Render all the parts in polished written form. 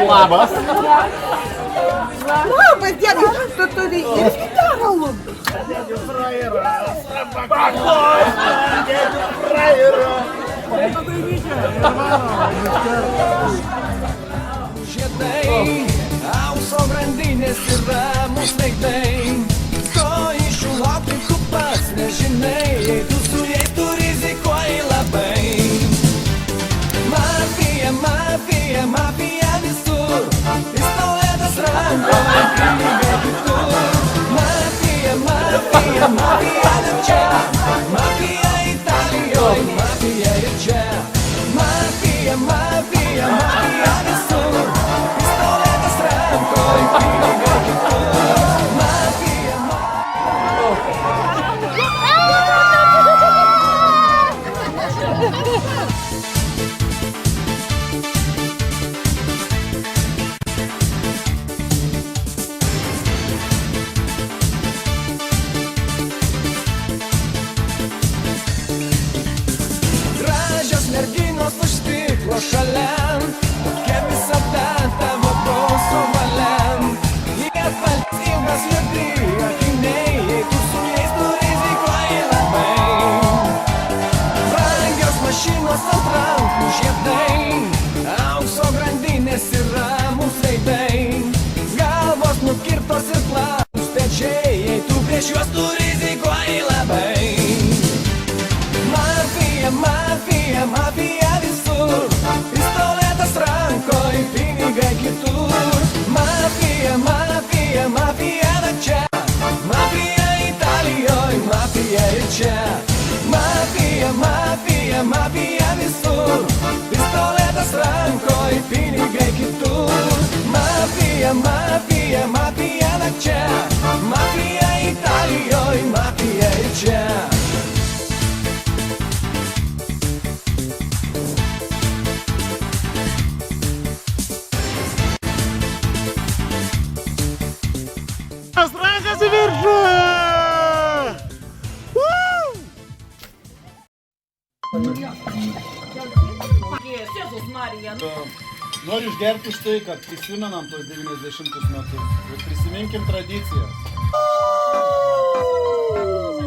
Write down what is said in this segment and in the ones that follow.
Labas. Labas, dėdai, tu turi ir gitarą lūpų. Žiedai, aukso grandinės ir ramūs veidai. Ko iš jų laukti, tu pats nežinai, jei tu su jais tu rizikuoji labai. Mafija, mafija, mafija visur, pistoletas rankoje, pinigai kitur. Mafija, mafija, mafija ir čia, mafija Italijoj, mafija ir čia. Mafija, mafija, mafija visur, pistoletas rankoje, pinigai kitur. Mafija, gražios merginos už stiklo šalia, tokia visada tavo balso valia. Jie apvalys ilgas juodi akiniai, jei tu su jais tu rizikuoji labai. Brangios mašinos ant rankų žiedai, aukso grandinės ir ramūs veidai. Galvos nukirptos ir planūs pečiai, jei tu prieš juos tu rizikuoji labai. Mafija, mafija, mafija visur, pistoletas rankoj, pinigai kitur. Mafija, mafija, mafija da čia, mafija Italijoj, mafija ir čia. Mafija, mafija, mafija visur, pistoletas rankoj, pinigai kitur. Mafija, mafija, mafija da čia, mafija Italijoj, mafija ir čia. Rankas į viršų! Jėzus Marija. Noriu išgerti už tai, kad prisimenam tos 90 metus ir prisiminkim tradicijas.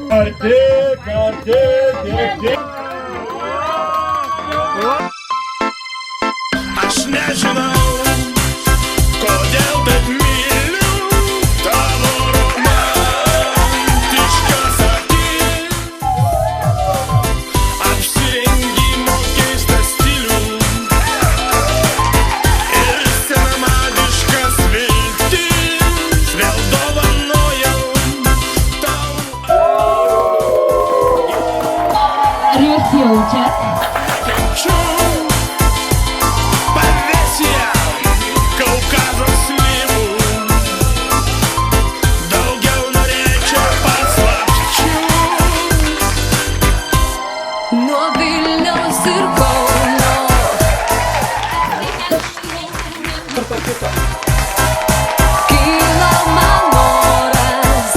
Karti, karti, dėkti. Aš nežinau, kodėl taip myliu tavo romantiškas akis, apsirengimo keistą stilių ir senamadiškas viltis, vėl dovanojau tau. Ar jūs jaučiat? Kenčiu pavėsyje Kaukazo slyvų, daugiau norėčiau paslapčių. Nuo Vilniaus ir Kauno. Kyla man noras.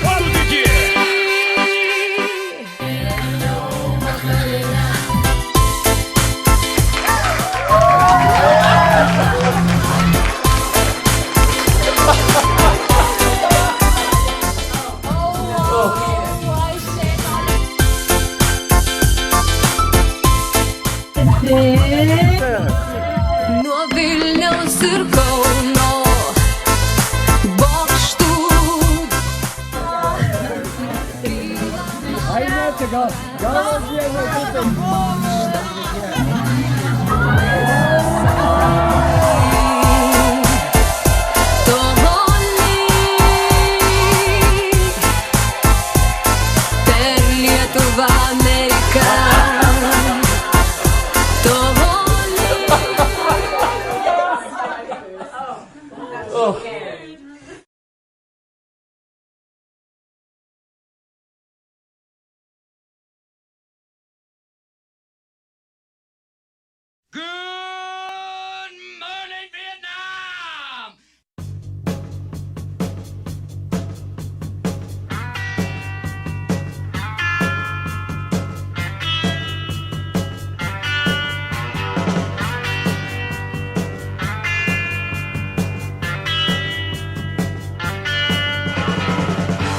Kūdikį. Nuo Vilniaus ir Kauno bokštų. Per Lietuvą, Ameriką. Good morning, Vietnam!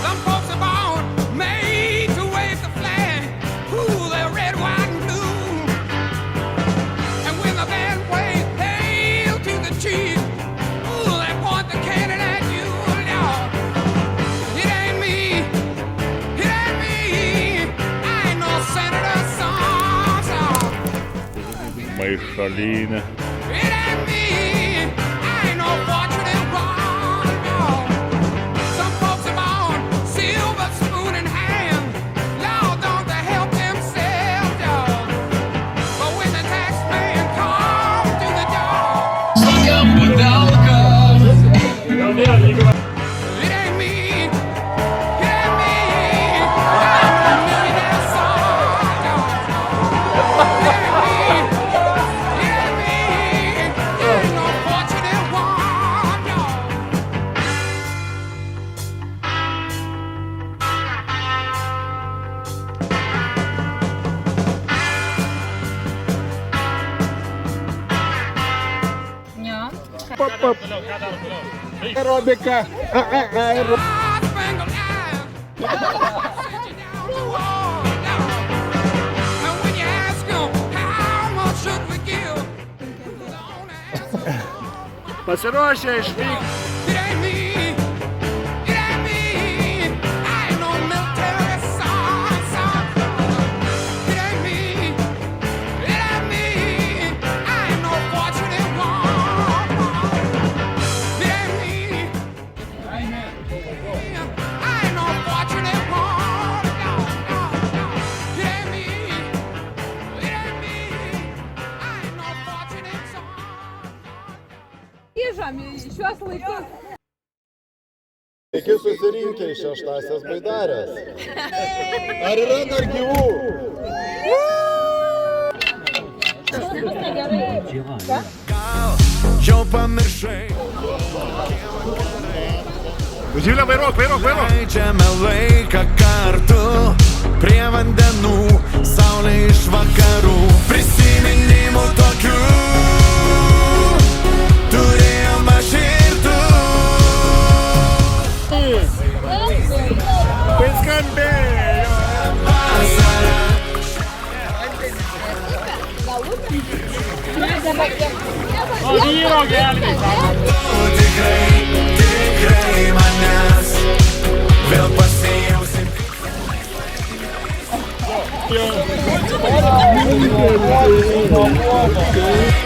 Some folks are born made to wave the flag. Ooh, they're red, white, and blue. And when the band plays "Hail to the Chief," ooh, they point the cannon at you. No, it ain't me. It ain't me. I ain't no senator, son. Maišalinė. It ain't me. I ain't no fortunate one. No. Some folks are born silver spoon in hand. Lord, don't they help themselves, dog? But when the tax man comes to the door, it ain't me. It ain't me. I'm a millionaire son, dog. It ain't me. It ain't me. I ain't no fortunate one, dog. Aerobika. Spangled eyes. Send you down the wall, dog. And when you ask 'em, how much should we give? Don't ask 'em. Pasiruošę išvykti. It ain't me. It ain't me. I ain't no military son. It ain't me. It ain't me. I ain't no fortunate one. It ain't me. I ain't no fortunate one. No, no, no. It ain't me. It ain't me. I ain't no fortunate son. Grįžom į šiuos laikus. Iki susirinkę į šeštasias baidarės. Ar yra dar gyvų? Jau pamiršai. Živilė, vairuok. Leidžiame laiką kartu prie vandenų, saulė iš vakarų. Prisiminimų tokių turėjom aš ir tu. Paskambėjo. Vasara. O vyro gelbės. Tu tikrai manęs vėl pasijausim.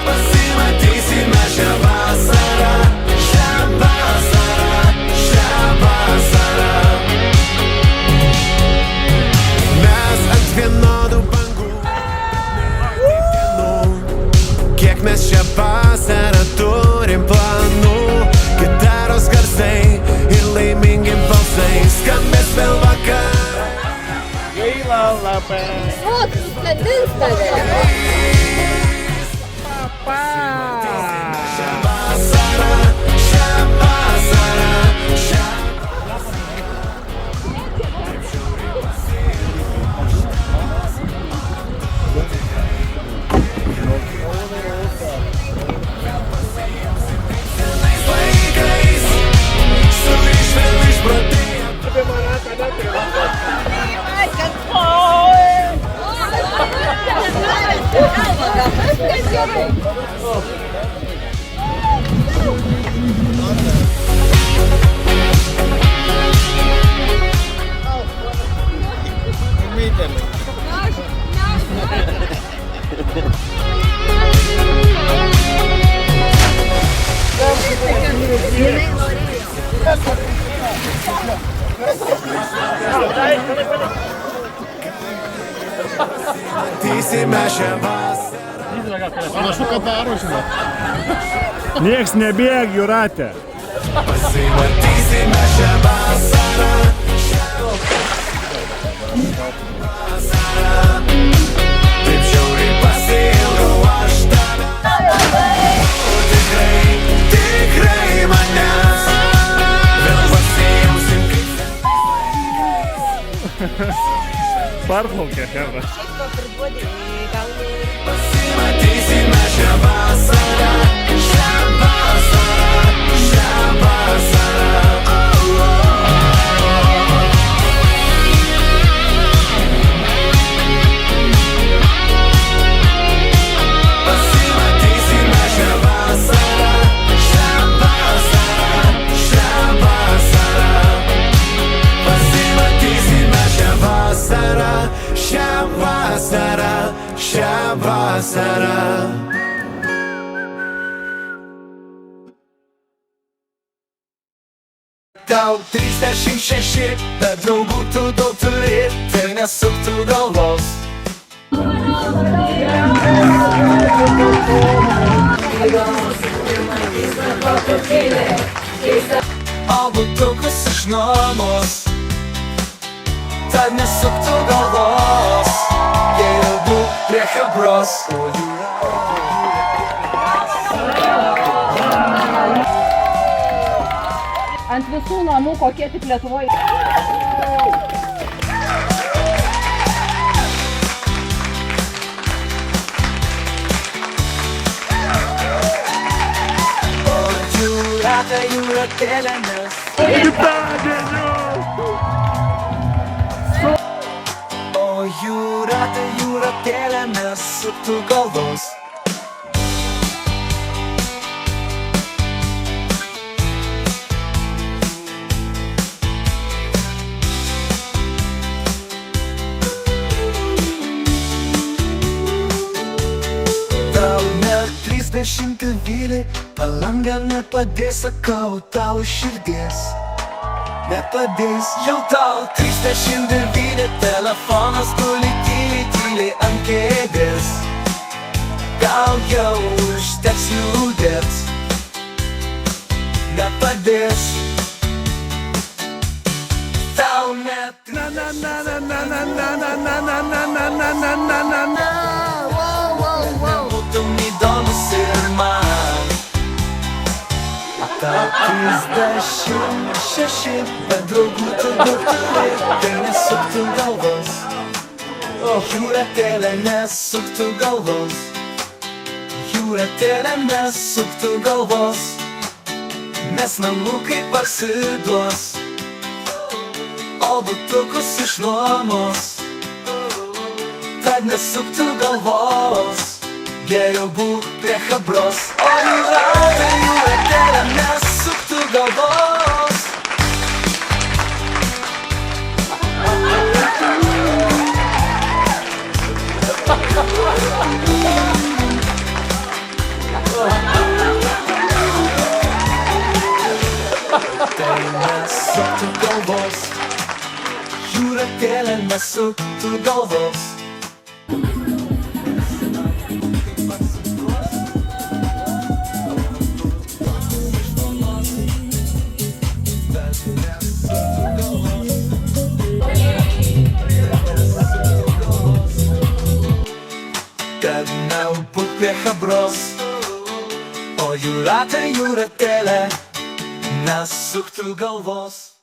Pasimatysime šią vasarą, šią vasarą, šią vasarą. Mes ant vienodų bangų, kiek mes šią vasarą turim planų. Gitaros garsai ir laimingi balsai skambės vėl vakar. Gaila labai. O, tu skandins tave. Šią vasarą, šią vasarą, šią Matysime šią vasarą. Panašu, kad daro, žinot. Nieks nebėg, Jūratė. Pasimatysime šią vasarą. Taip žiauriai pasiilgau aš tave. Tikrai, tikrai manęs. Vėl pasiimsim kaip Parplaukė, Hebra. pasimatysime šią vasarą. Šią vasarą, šią vasarą. Pasimatysime šią vasarą. Šią vasarą, šią vasarą. Pasimatysime šią vasarą. Šią vasarą, šią vasarą. Tau 36, bet draugų tu daug turi, tai nesuktų galvos. O butukus iš nuomos, tad nesuktų galvos. Geriau būk prie Hebros. Ant visų namų, kokie tik Lietuvoje. O jūratė, jūratėlė, nes O jūratė, jūratėlė, nesuktų galvos. Tau net 30 vyrai, palanga nepadės, sakau tau iš širdies. Nepadės, jau tau 39, telefonas guli tyliai, tyliai ant kėdės. Gal jau užteks liūdėt, nepadės. Tau net nebūtum įdomus ir man. Tau 36, bet draugų tu daug turi, tai nesuktų galvos. Jūratėlė, nesuktų galvos. Jūratėlė, nesuktų galvos. Nes namukai parsiduos, o butukus iš nuomos, tad nesuktų galvos. Geriau būk prie Hebros. O jūratė, jūratėlė, nesuktų galvos. Tai nesuktų galvos. Jūratėlė, nesuktų galvos. Kad nebūk prie Hebros. O jūratė, jūratėlė, nesuktų galvos.